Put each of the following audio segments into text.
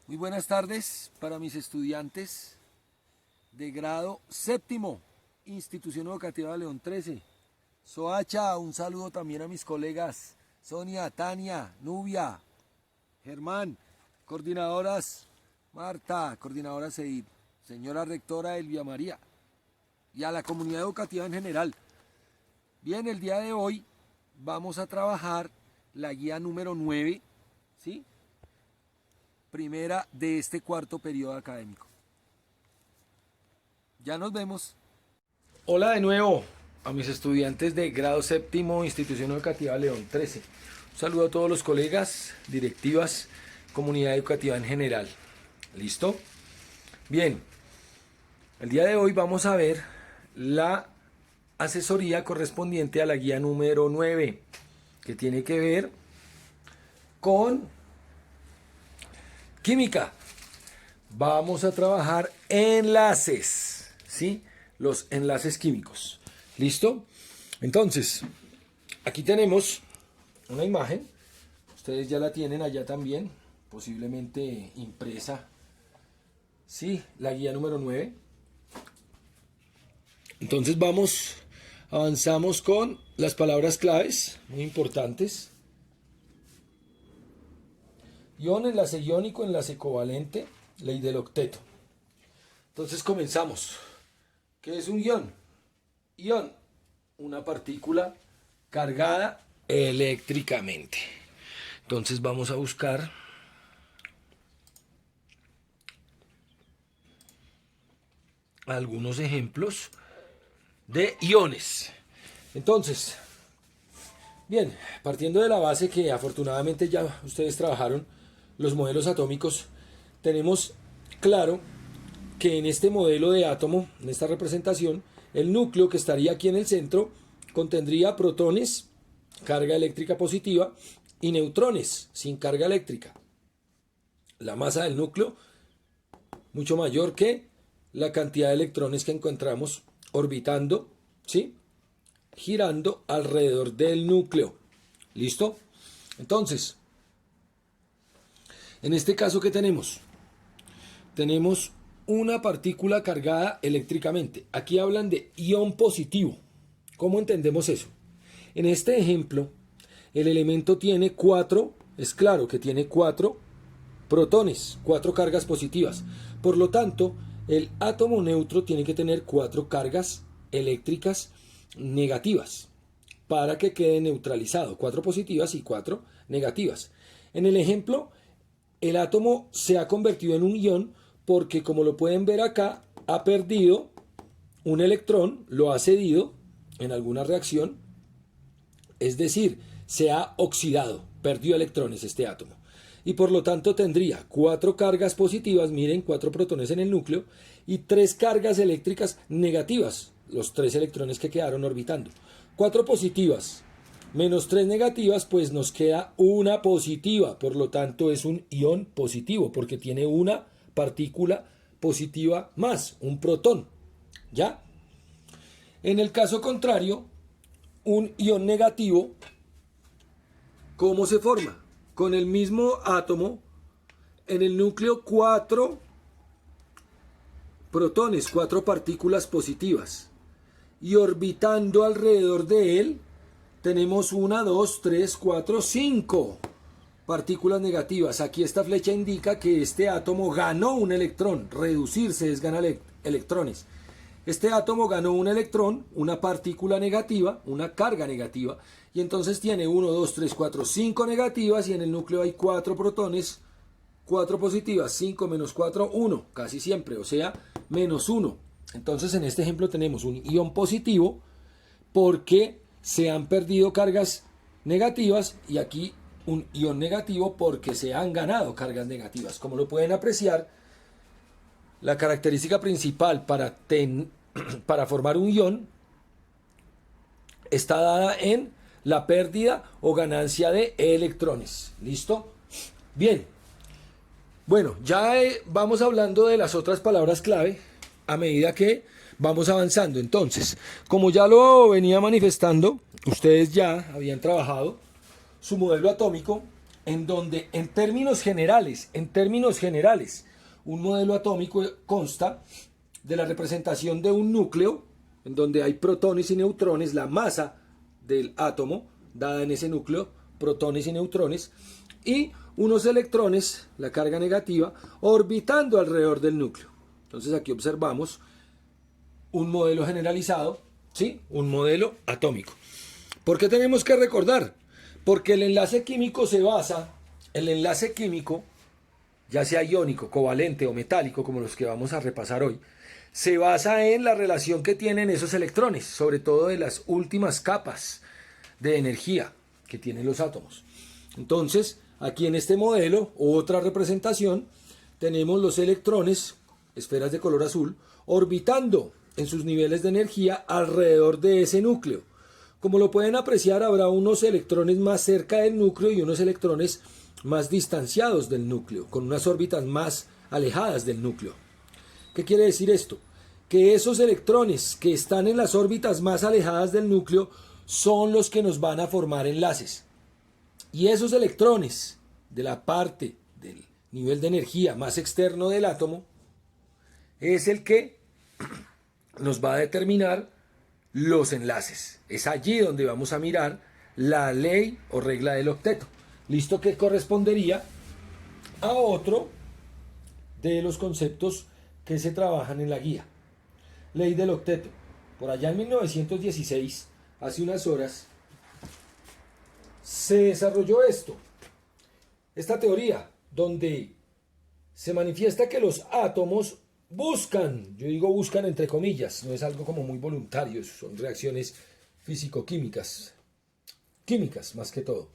Muy buenas tardes para mis estudiantes de grado séptimo, Institución Educativa León 13. Soacha, un saludo también a mis colegas Sonia, Tania, Nubia, Germán, coordinadoras Marta, coordinadora Seid, señora rectora Elvia María y a la comunidad educativa en general. Bien, el día de hoy vamos a trabajar la guía número 9, ¿sí? Primera de este cuarto periodo académico. Ya nos vemos. Hola de nuevo a mis estudiantes de grado séptimo, Institución Educativa León 13. Un saludo a todos los colegas, directivas, comunidad educativa en general. ¿Listo? Bien, el día de hoy vamos a ver la asesoría correspondiente a la guía número 9, que tiene que ver con química. Vamos a trabajar enlaces, ¿sí? Los enlaces químicos. ¿Listo? Entonces, aquí tenemos una imagen. Ustedes ya la tienen allá también, posiblemente impresa. Sí, la guía número 9. Entonces avanzamos con las palabras claves, muy importantes. Ion, enlace iónico, enlace covalente, ley del octeto. Entonces comenzamos. ¿Qué es un ion? Ion, una partícula cargada eléctricamente. Entonces vamos a buscar algunos ejemplos de iones. Entonces, bien, partiendo de la base que afortunadamente ya ustedes trabajaron los modelos atómicos, tenemos claro que en este modelo de átomo, en esta representación, el núcleo que estaría aquí en el centro contendría protones, carga eléctrica positiva, y neutrones sin carga eléctrica. La masa del núcleo mucho mayor que la cantidad de electrones que encontramos orbitando, ¿sí? Girando alrededor del núcleo. ¿Listo? Entonces, en este caso, ¿qué tenemos? Tenemos una partícula cargada eléctricamente. Aquí hablan de ion positivo. ¿Cómo entendemos eso? En este ejemplo, el elemento tiene es claro que tiene 4 protones, 4 cargas positivas. Por lo tanto, el átomo neutro tiene que tener 4 cargas eléctricas negativas para que quede neutralizado, 4 positivas y 4 negativas. En el ejemplo, el átomo se ha convertido en un ion porque, como lo pueden ver acá, ha perdido un electrón, lo ha cedido en alguna reacción, es decir, se ha oxidado, perdió electrones este átomo. Y por lo tanto tendría 4 cargas positivas, miren, 4 protones en el núcleo, y 3 cargas eléctricas negativas, los 3 electrones que quedaron orbitando. 4 positivas menos 3 negativas, pues nos queda una positiva, por lo tanto es un ion positivo, porque tiene una partícula positiva más, un protón, ¿ya? En el caso contrario, un ion negativo, ¿cómo se forma? Con el mismo átomo, en el núcleo 4 protones, 4 partículas positivas, y orbitando alrededor de él, tenemos 1, 2, 3, 4, 5 partículas negativas. Aquí esta flecha indica que este átomo ganó un electrón. Reducirse es ganar electrones. Este átomo ganó un electrón, una partícula negativa, una carga negativa, y entonces tiene 1, 2, 3, 4, 5 negativas, y en el núcleo hay 4 protones, 4 positivas, 5 menos 4, 1, casi siempre, o sea, menos 1. Entonces en este ejemplo tenemos un ion positivo porque se han perdido cargas negativas, y aquí un ion negativo porque se han ganado cargas negativas. Como lo pueden apreciar, la característica principal para formar un ion está dada en la pérdida o ganancia de electrones. ¿Listo? Bien. Bueno, ya vamos hablando de las otras palabras clave a medida que vamos avanzando. Entonces, como ya lo venía manifestando, ustedes ya habían trabajado su modelo atómico en donde en términos generales, un modelo atómico consta de la representación de un núcleo, en donde hay protones y neutrones, la masa del átomo, dada en ese núcleo, protones y neutrones, y unos electrones, la carga negativa, orbitando alrededor del núcleo. Entonces aquí observamos un modelo generalizado, ¿sí? Un modelo atómico. ¿Por qué tenemos que recordar? Porque el enlace químico se basa, ya sea iónico, covalente o metálico, como los que vamos a repasar hoy, se basa en la relación que tienen esos electrones, sobre todo de las últimas capas de energía que tienen los átomos. Entonces, aquí en este modelo, otra representación, tenemos los electrones, esferas de color azul, orbitando en sus niveles de energía alrededor de ese núcleo. Como lo pueden apreciar, habrá unos electrones más cerca del núcleo y unos electrones más distanciados del núcleo, con unas órbitas más alejadas del núcleo. ¿Qué quiere decir esto? Que esos electrones que están en las órbitas más alejadas del núcleo son los que nos van a formar enlaces. Y esos electrones de la parte del nivel de energía más externo del átomo es el que nos va a determinar los enlaces. Es allí donde vamos a mirar la ley o regla del octeto. Listo, que correspondería a otro de los conceptos que se trabajan en la guía. Ley del octeto. Por allá en 1916, hace unas horas, se desarrolló esta teoría, donde se manifiesta que los átomos buscan, yo digo buscan entre comillas, no es algo como muy voluntario, son reacciones físico-químicas, químicas más que todo.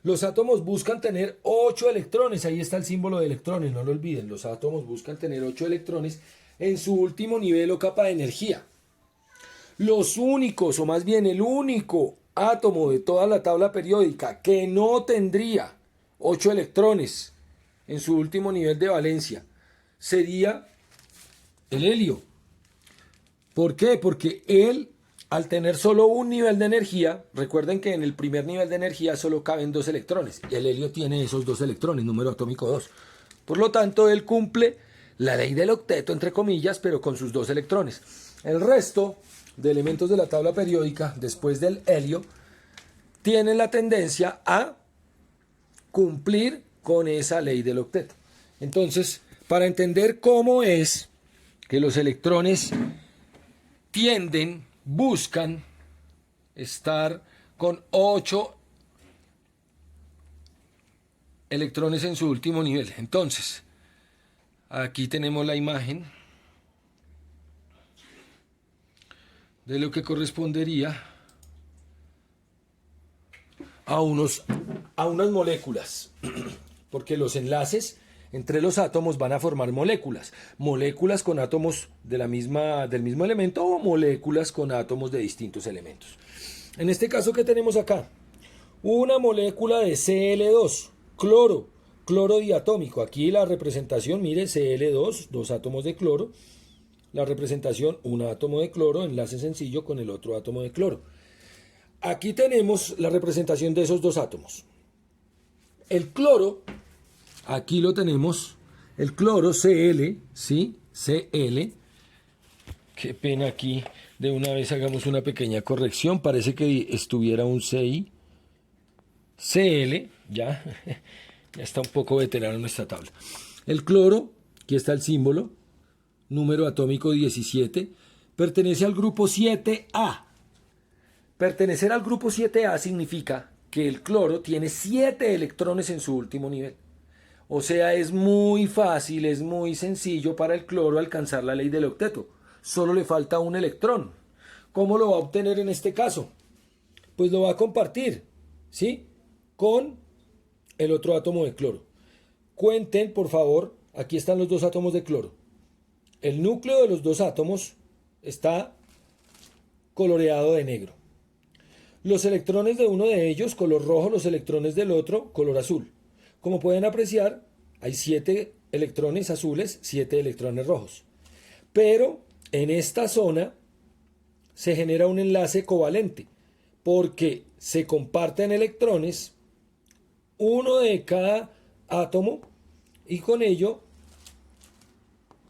Los átomos buscan tener 8 electrones, ahí está el símbolo de electrones, no lo olviden, los átomos buscan tener 8 electrones en su último nivel o capa de energía. Los únicos, o más bien el único átomo de toda la tabla periódica que no tendría 8 electrones en su último nivel de valencia sería el helio. ¿Por qué? Porque él, al tener solo un nivel de energía, recuerden que en el primer nivel de energía solo caben 2 electrones. El helio tiene esos 2 electrones, número atómico 2. Por lo tanto, él cumple la ley del octeto, entre comillas, pero con sus 2 electrones. El resto de elementos de la tabla periódica, después del helio, tienen la tendencia a cumplir con esa ley del octeto. Entonces, para entender cómo es que los electrones buscan estar con 8 electrones en su último nivel. Entonces, aquí tenemos la imagen de lo que correspondería a unas moléculas, porque los enlaces entre los átomos van a formar moléculas con átomos del mismo elemento o moléculas con átomos de distintos elementos. En este caso, ¿qué tenemos acá? Una molécula de Cl2, cloro diatómico. Aquí la representación, mire, Cl2, 2 átomos de cloro. La representación, un átomo de cloro, enlace sencillo con el otro átomo de cloro. Aquí tenemos la representación de esos 2 átomos. El cloro, aquí lo tenemos, el cloro Cl, ¿sí? Cl. Qué pena aquí, de una vez hagamos una pequeña corrección, parece que estuviera un CI. Cl, ya está un poco veterano en nuestra tabla. El cloro, aquí está el símbolo, número atómico 17, pertenece al grupo 7A. Pertenecer al grupo 7A significa que el cloro tiene 7 electrones en su último nivel. O sea, es muy fácil, es muy sencillo para el cloro alcanzar la ley del octeto. Solo le falta un electrón. ¿Cómo lo va a obtener en este caso? Pues lo va a compartir, ¿sí? Con el otro átomo de cloro. Cuenten, por favor, aquí están los 2 átomos de cloro. El núcleo de los 2 átomos está coloreado de negro. Los electrones de uno de ellos, color rojo, los electrones del otro, color azul. Como pueden apreciar, hay 7 electrones azules, 7 electrones rojos. Pero en esta zona se genera un enlace covalente, porque se comparten electrones uno de cada átomo y con ello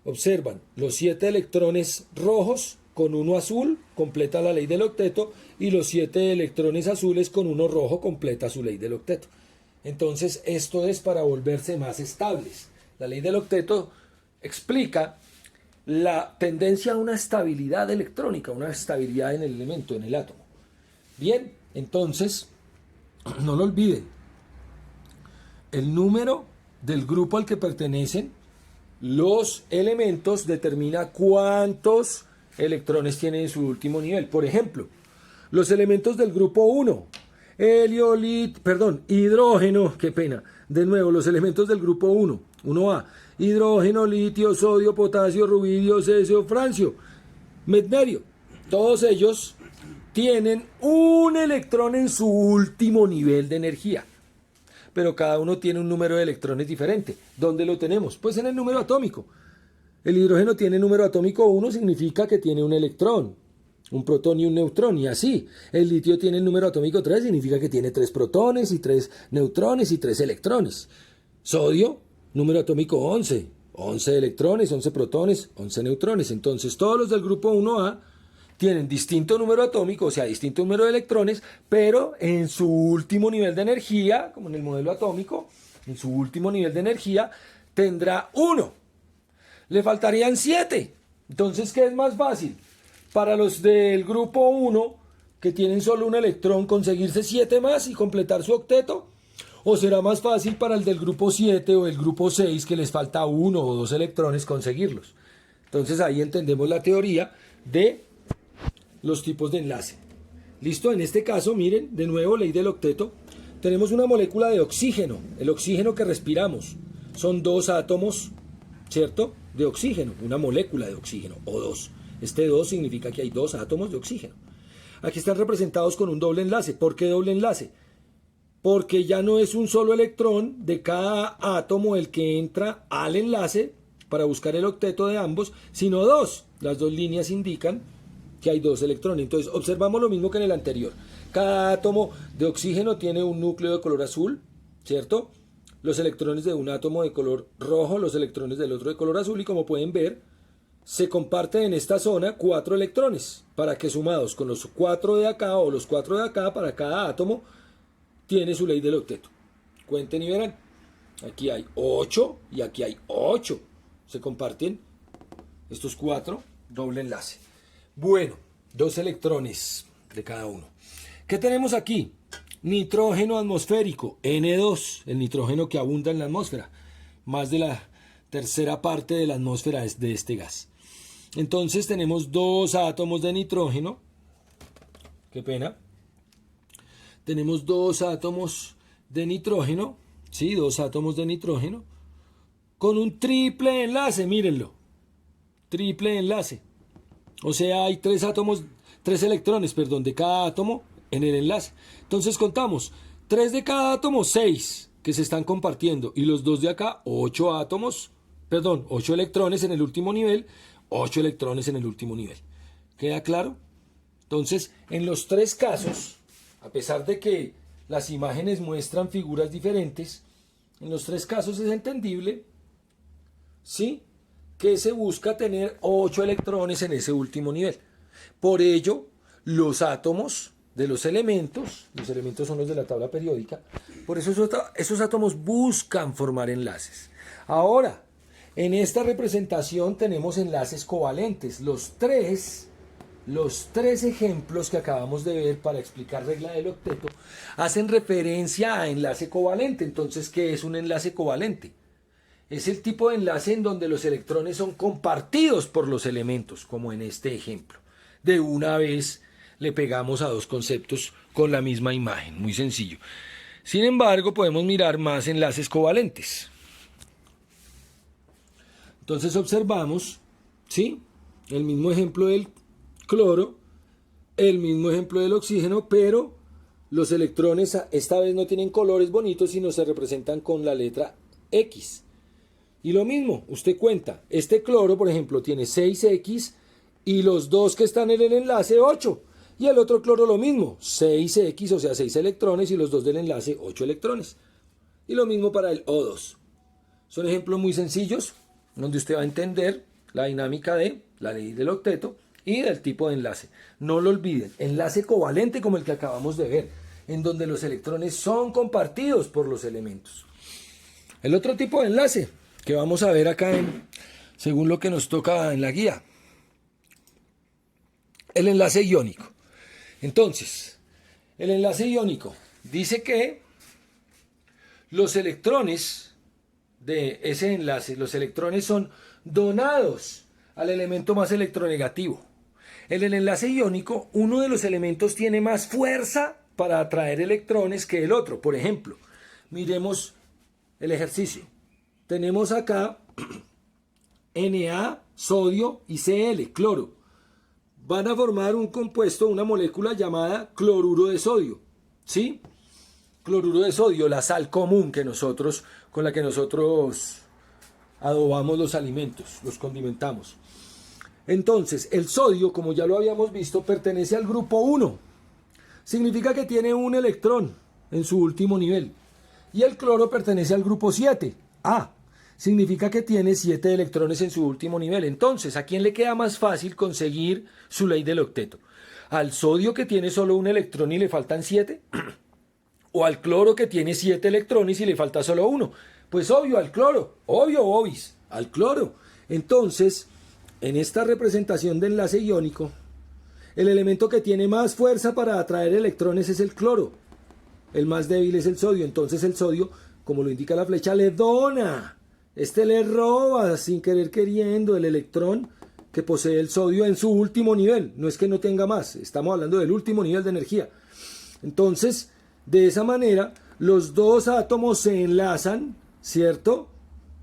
observan los 7 electrones rojos con uno azul, completa la ley del octeto, y los 7 electrones azules con uno rojo, completa su ley del octeto. Entonces esto es para volverse más estables. La ley del octeto explica la tendencia a una estabilidad electrónica, una estabilidad en el elemento, en el átomo. Bien, entonces, no lo olviden, el número del grupo al que pertenecen los elementos determina cuántos electrones tienen en su último nivel. Por ejemplo, los elementos del grupo 1, hidrógeno, qué pena, de nuevo, los elementos del grupo 1, 1A, hidrógeno, litio, sodio, potasio, rubidio, cesio, francio, medmerio, todos ellos tienen un electrón en su último nivel de energía. Pero cada uno tiene un número de electrones diferente. ¿Dónde lo tenemos? Pues en el número atómico. El hidrógeno tiene número atómico 1, significa que tiene un electrón, un protón y un neutrón, y así. El litio tiene el número atómico 3, significa que tiene 3 protones y 3 neutrones y 3 electrones. Sodio, número atómico 11, 11 electrones, 11 protones, 11 neutrones. Entonces todos los del grupo 1A tienen distinto número atómico, o sea, distinto número de electrones, pero en su último nivel de energía, como en el modelo atómico, en su último nivel de energía tendrá 1. Le faltarían 7. Entonces, ¿qué es más fácil? Para los del grupo 1, que tienen solo un electrón, conseguirse 7 más y completar su octeto. ¿O será más fácil para el del grupo 7 o el grupo 6, que les falta 1 o 2 electrones, conseguirlos? Entonces ahí entendemos la teoría de los tipos de enlace. ¿Listo? En este caso, miren, de nuevo, ley del octeto. Tenemos una molécula de oxígeno. El oxígeno que respiramos son 2 átomos, ¿cierto?, de oxígeno. Una molécula de oxígeno, O2. Este 2 significa que hay 2 átomos de oxígeno. Aquí están representados con un doble enlace. ¿Por qué doble enlace? Porque ya no es un solo electrón de cada átomo el que entra al enlace para buscar el octeto de ambos, sino 2. Las 2 líneas indican que hay 2 electrones. Entonces observamos lo mismo que en el anterior. Cada átomo de oxígeno tiene un núcleo de color azul, ¿cierto? Los electrones de un átomo de color rojo, los electrones del otro de color azul, y como pueden ver, se comparten en esta zona 4 electrones, para que sumados con los 4 de acá o los 4 de acá, para cada átomo tiene su ley del octeto. Cuenten y verán. Aquí hay 8 y aquí hay 8. Se comparten estos 4, doble enlace. Bueno, 2 electrones de cada uno. ¿Qué tenemos aquí? Nitrógeno atmosférico, N2, el nitrógeno que abunda en la atmósfera. Más de la tercera parte de la atmósfera es de este gas. Entonces tenemos 2 átomos de nitrógeno. Qué pena. Tenemos 2 átomos de nitrógeno. Sí, 2 átomos de nitrógeno. Con un triple enlace, mírenlo. Triple enlace. O sea, hay 3 electrones, de cada átomo en el enlace. Entonces contamos, 3 de cada átomo, 6 que se están compartiendo. Y los 2 de acá, 8 electrones en el último nivel, 8 electrones en el último nivel. ¿Queda claro? Entonces, en los 3 casos, a pesar de que las imágenes muestran figuras diferentes, en los 3 casos es entendible, ¿sí?, que se busca tener 8 electrones en ese último nivel. Por ello, los átomos de los elementos son los de la tabla periódica, por eso esos átomos buscan formar enlaces. Ahora, en esta representación tenemos enlaces covalentes. Los tres ejemplos que acabamos de ver para explicar regla del octeto hacen referencia a enlace covalente. Entonces, ¿qué es un enlace covalente? Es el tipo de enlace en donde los electrones son compartidos por los elementos, como en este ejemplo. De una vez le pegamos a 2 conceptos con la misma imagen, muy sencillo. Sin embargo, podemos mirar más enlaces covalentes. Entonces observamos, ¿sí?, el mismo ejemplo del cloro, el mismo ejemplo del oxígeno, pero los electrones esta vez no tienen colores bonitos, sino se representan con la letra X. Y lo mismo, usted cuenta, este cloro, por ejemplo, tiene 6X y los 2 que están en el enlace 8. Y el otro cloro lo mismo, 6X, o sea, 6 electrones y los 2 del enlace 8 electrones. Y lo mismo para el O2. Son ejemplos muy sencillos donde usted va a entender la dinámica de la ley del octeto y del tipo de enlace. No lo olviden, enlace covalente como el que acabamos de ver, en donde los electrones son compartidos por los elementos. El otro tipo de enlace que vamos a ver acá según lo que nos toca en la guía, el enlace iónico. Entonces, el enlace iónico dice que los electrones de ese enlace, los electrones son donados al elemento más electronegativo. En el enlace iónico, uno de los elementos tiene más fuerza para atraer electrones que el otro. Por ejemplo, miremos el ejercicio. Tenemos acá Na, sodio y Cl, cloro. Van a formar un compuesto, una molécula llamada cloruro de sodio. ¿Sí? Cloruro de sodio, la sal común con la que nosotros adobamos los alimentos, los condimentamos. Entonces, el sodio, como ya lo habíamos visto, pertenece al grupo 1. Significa que tiene un electrón en su último nivel. Y el cloro pertenece al grupo 7. Significa que tiene 7 electrones en su último nivel. Entonces, ¿a quién le queda más fácil conseguir su ley del octeto? ¿Al sodio que tiene solo un electrón y le faltan 7? ¿O al cloro que tiene 7 electrones y le falta solo 1? Pues obvio, al cloro. Obvio, obis, al cloro. Entonces, en esta representación de enlace iónico, el elemento que tiene más fuerza para atraer electrones es el cloro. El más débil es el sodio. Entonces el sodio, como lo indica la flecha, le dona. Le roba sin querer queriendo el electrón que posee el sodio en su último nivel. No es que no tenga más, estamos hablando del último nivel de energía. Entonces, de esa manera, los dos átomos se enlazan, ¿cierto?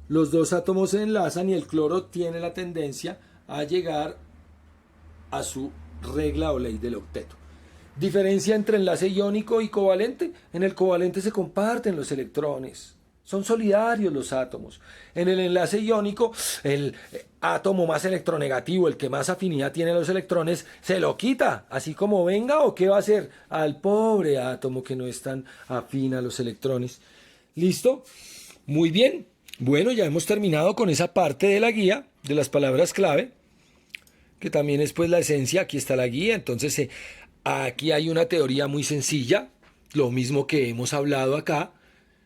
Los dos átomos se enlazan y el cloro tiene la tendencia a llegar a su regla o ley del octeto. Diferencia entre enlace iónico y covalente. En el covalente se comparten los electrones. Son solidarios los átomos. En el enlace iónico, el átomo más electronegativo, el que más afinidad tiene a los electrones, se lo quita, así como venga, o qué va a hacer al pobre átomo que no es tan afín a los electrones. ¿Listo? Muy bien. Bueno, ya hemos terminado con esa parte de la guía de las palabras clave, que también es pues la esencia. Aquí está la guía. Entonces, aquí hay una teoría muy sencilla, lo mismo que hemos hablado acá,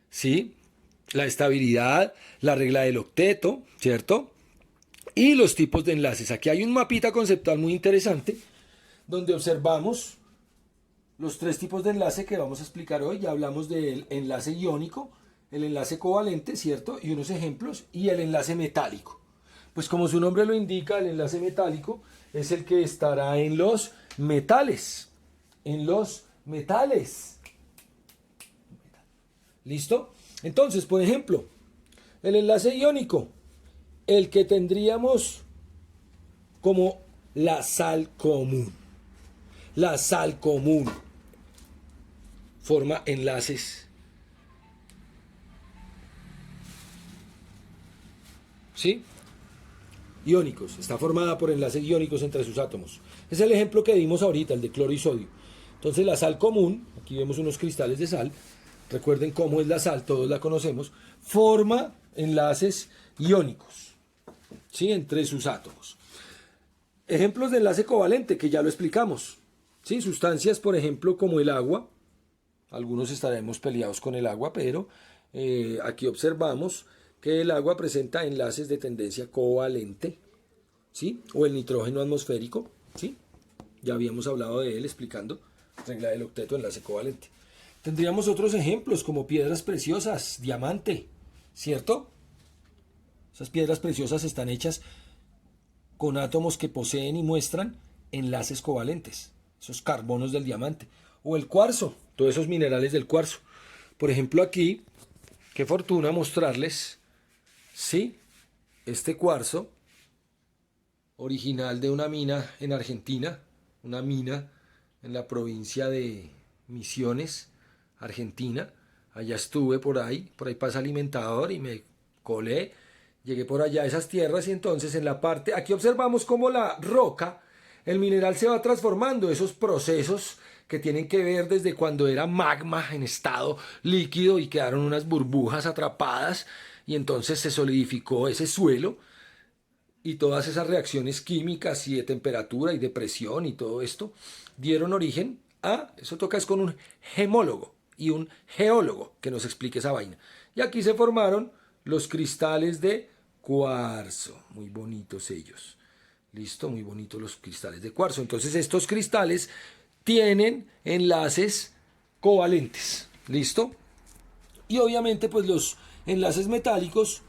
¿sí? La estabilidad, la regla del octeto, ¿cierto? Y los tipos de enlaces. Aquí hay un mapita conceptual muy interesante donde observamos los 3 tipos de enlace que vamos a explicar hoy. Ya hablamos del enlace iónico, el enlace covalente, ¿cierto? Y unos ejemplos, y el enlace metálico. Pues como su nombre lo indica, el enlace metálico es el que estará en los metales. En los metales. ¿Listo? Entonces, por ejemplo, el enlace iónico, el que tendríamos como la sal común. La sal común forma enlaces. ¿Sí? Iónicos. Está formada por enlaces iónicos entre sus átomos. Es el ejemplo que dimos ahorita, el de cloro y sodio. Entonces, la sal común, aquí vemos unos cristales de sal. Recuerden cómo es la sal, todos la conocemos, forma enlaces iónicos, ¿sí? Entre sus átomos. Ejemplos de enlace covalente, que ya lo explicamos, ¿sí? Sustancias, por ejemplo, como el agua. Algunos estaremos peleados con el agua, pero aquí observamos que el agua presenta enlaces de tendencia covalente, ¿sí? O el nitrógeno atmosférico, ¿sí? Ya habíamos hablado de él explicando regla del octeto, enlace covalente. Tendríamos otros ejemplos como piedras preciosas, diamante, ¿cierto? Esas piedras preciosas están hechas con átomos que poseen y muestran enlaces covalentes, esos carbonos del diamante. O el cuarzo, todos esos minerales del cuarzo. Por ejemplo aquí, qué fortuna mostrarles, ¿sí? Este cuarzo, original de una mina en Argentina, una mina en la provincia de Misiones, Argentina. Allá estuve por ahí pasa Alimentador y me colé, llegué por allá a esas tierras y entonces en la parte, aquí observamos cómo la roca, el mineral se va transformando, esos procesos que tienen que ver desde cuando era magma en estado líquido y quedaron unas burbujas atrapadas y entonces se solidificó ese suelo y todas esas reacciones químicas y de temperatura y de presión y todo esto dieron origen a, eso toca es con un gemólogo y un geólogo que nos explique esa vaina. Y aquí se formaron los cristales de cuarzo, muy bonitos ellos. Listo, muy bonitos los cristales de cuarzo. Entonces estos cristales tienen enlaces covalentes. ¿Listo? Y obviamente pues los enlaces metálicos,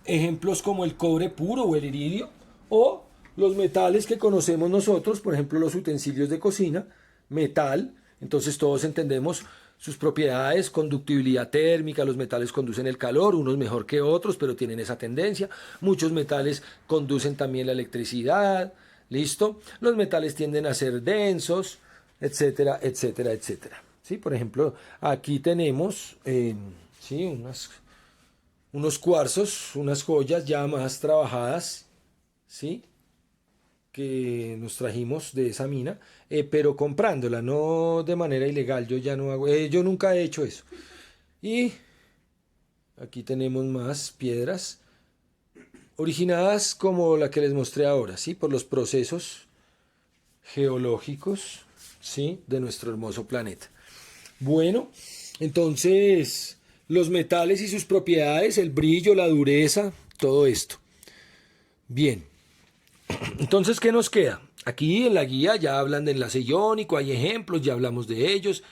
ejemplos como el cobre puro o el iridio, o los metales que conocemos nosotros, por ejemplo los utensilios de cocina, metal, entonces todos entendemos sus propiedades, conductibilidad térmica, los metales conducen el calor, unos mejor que otros, pero tienen esa tendencia, muchos metales conducen también la electricidad, ¿listo? Los metales tienden a ser densos, etcétera, etcétera, etcétera. ¿Sí? Por ejemplo, aquí tenemos ¿sí? unos cuarzos, unas joyas ya más trabajadas, ¿sí? Que nos trajimos de esa mina, pero comprándola, no de manera ilegal. Yo ya no hago, yo nunca he hecho eso. Y aquí tenemos más piedras originadas como la que les mostré ahora, ¿sí? Por los procesos geológicos, ¿sí? De nuestro hermoso planeta. Bueno, entonces los metales y sus propiedades, el brillo, la dureza, todo esto. Bien, entonces, ¿qué nos queda? Aquí en la guía ya hablan de enlace iónico, hay ejemplos, ya hablamos de ellos,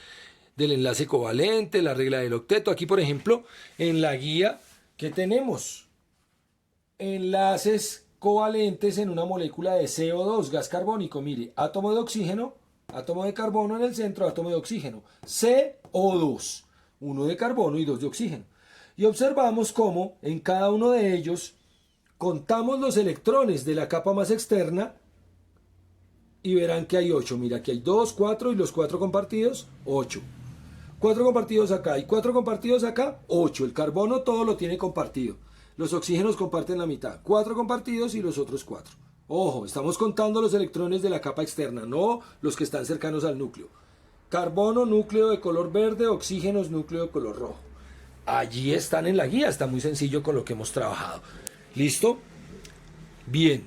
del enlace covalente, la regla del octeto. Aquí, por ejemplo, en la guía, ¿qué tenemos? Enlaces covalentes en una molécula de CO2, gas carbónico. Mire, átomo de oxígeno, átomo de carbono en el centro, átomo de oxígeno. CO2, uno de carbono y dos de oxígeno. Y observamos cómo en cada uno de ellos contamos los electrones de la capa más externa y verán que hay 8. Mira, aquí hay 2, 4 y los 4 compartidos, 8. 4 compartidos acá y 4 compartidos acá, 8. El carbono todo lo tiene compartido. Los oxígenos comparten la mitad. 4 compartidos y los otros 4. Ojo, estamos contando los electrones de la capa externa, no los que están cercanos al núcleo. Carbono, núcleo de color verde, oxígenos, núcleo de color rojo. Allí están en la guía, está muy sencillo con lo que hemos trabajado. ¿Listo? Bien.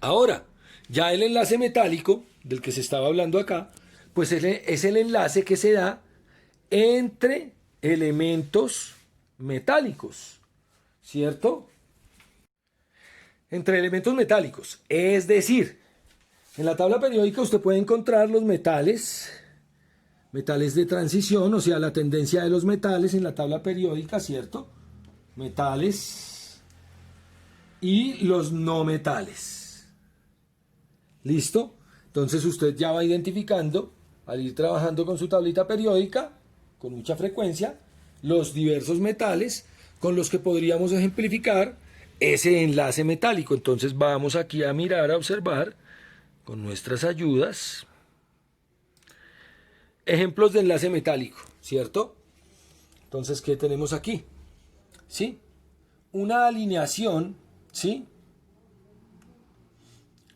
Ahora, ya el enlace metálico, del que se estaba hablando acá, pues es el enlace que se da entre elementos metálicos, ¿cierto? Entre elementos metálicos. Es decir, en la tabla periódica usted puede encontrar los metales de transición, o sea, la tendencia de los metales en la tabla periódica, ¿cierto? Metales y los no metales. ¿Listo? Entonces usted ya va identificando, al ir trabajando con su tablita periódica, con mucha frecuencia, los diversos metales con los que podríamos ejemplificar ese enlace metálico. Entonces vamos aquí a mirar, a observar, con nuestras ayudas, ejemplos de enlace metálico, ¿cierto? Entonces, ¿qué tenemos aquí? ¿Sí? Una alineación, ¿sí?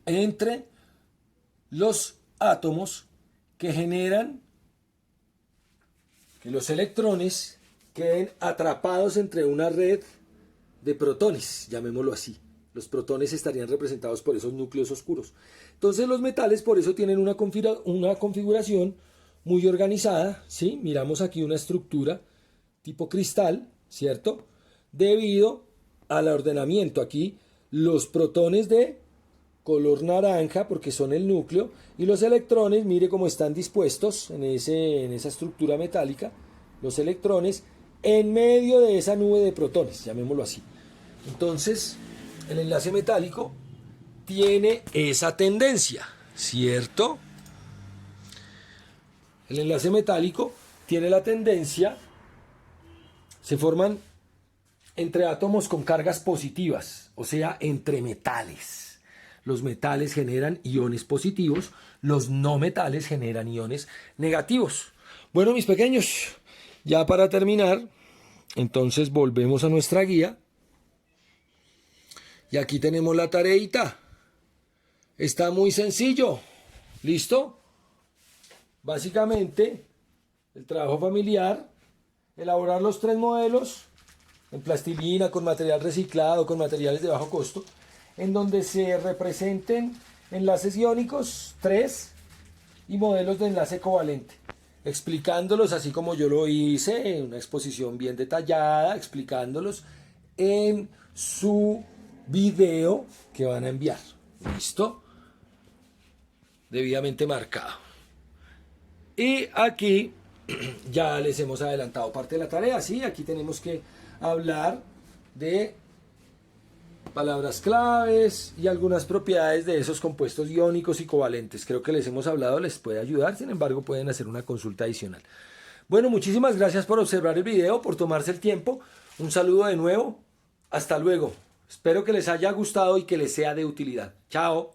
Entre los átomos que generan que los electrones queden atrapados entre una red de protones, llamémoslo así. Los protones estarían representados por esos núcleos oscuros. Entonces los metales por eso tienen una configuración muy organizada, ¿sí? Miramos aquí una estructura tipo cristal, ¿cierto? Debido al ordenamiento. Aquí los protones de color naranja porque son el núcleo y los electrones, mire cómo están dispuestos en esa estructura metálica, los electrones en medio de esa nube de protones, llamémoslo así. Entonces, el enlace metálico tiene esa tendencia, ¿cierto? El enlace metálico tiene la tendencia, se forman entre átomos con cargas positivas, o sea, entre metales. Los metales generan iones positivos, los no metales generan iones negativos. Bueno, mis pequeños, ya para terminar, entonces volvemos a nuestra guía. Y aquí tenemos la tareita. Está muy sencillo. ¿Listo? Básicamente, el trabajo familiar, elaborar los 3 modelos en plastilina, con material reciclado, con materiales de bajo costo, en donde se representen enlaces iónicos 3 y modelos de enlace covalente, explicándolos así como yo lo hice, en una exposición bien detallada, explicándolos en su video que van a enviar. ¿Listo? Debidamente marcado. Y aquí ya les hemos adelantado parte de la tarea. Sí, aquí tenemos que hablar de palabras claves y algunas propiedades de esos compuestos iónicos y covalentes. Creo que les hemos hablado, les puede ayudar, sin embargo pueden hacer una consulta adicional. Bueno, muchísimas gracias por observar el video, por tomarse el tiempo. Un saludo de nuevo. Hasta luego. Espero que les haya gustado y que les sea de utilidad. Chao.